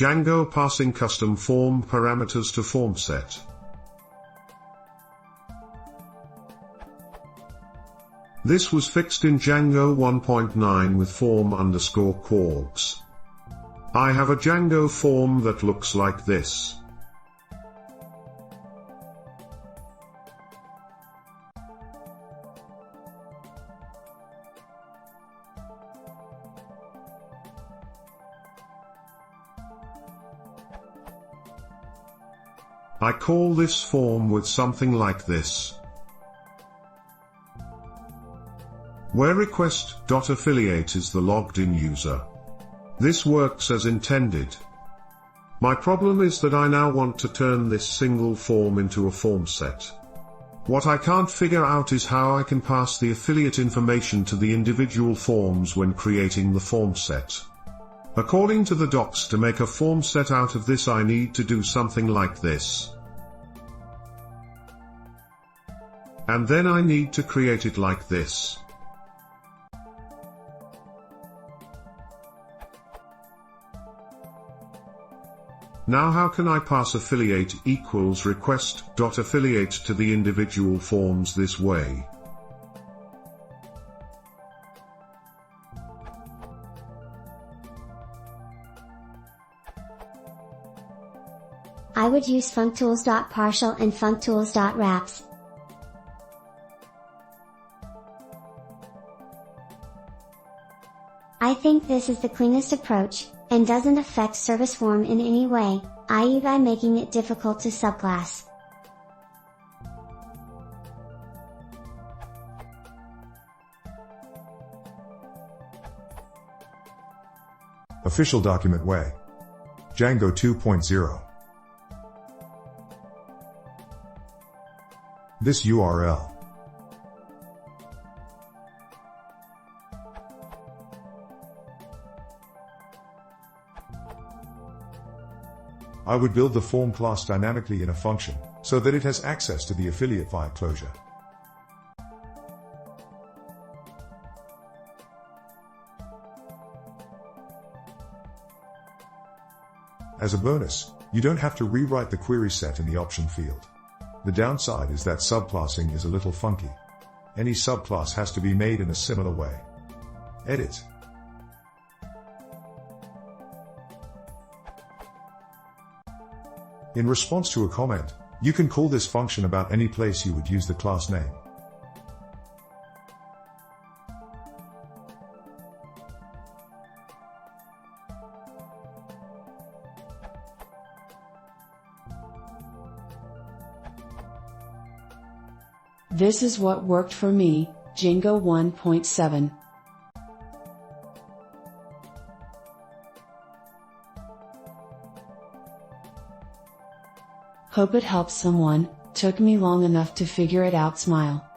Django passing custom form parameters to Formset. This was fixed in Django 1.9 with form_quarks. I have a Django form that looks like this. I call this form with something like this, where request.affiliate is the logged-in user. This works as intended. My problem is that I now want to turn this single form into a form set. What I can't figure out is how I can pass the affiliate information to the individual forms when creating the form set. According to the docs, to make a form set out of this I need to do something like this. And then I need to create it like this. Now how can I pass affiliate equals request.affiliate to the individual forms this way? I would use functools.partial and functools.wraps. I think this is the cleanest approach, and doesn't affect service form in any way, i.e. by making it difficult to subclass. Official document way. Django 2.0. This URL. I would build the form class dynamically in a function, so that it has access to the affiliate via closure. As a bonus, you don't have to rewrite the query set in the option field. The downside is that subclassing is a little funky. Any subclass has to be made in a similar way. Edit. In response to a comment, you can call this function about any place you would use the class name. This is what worked for me, Django 1.7. Hope it helps someone. Took me long enough to figure it out. Smile.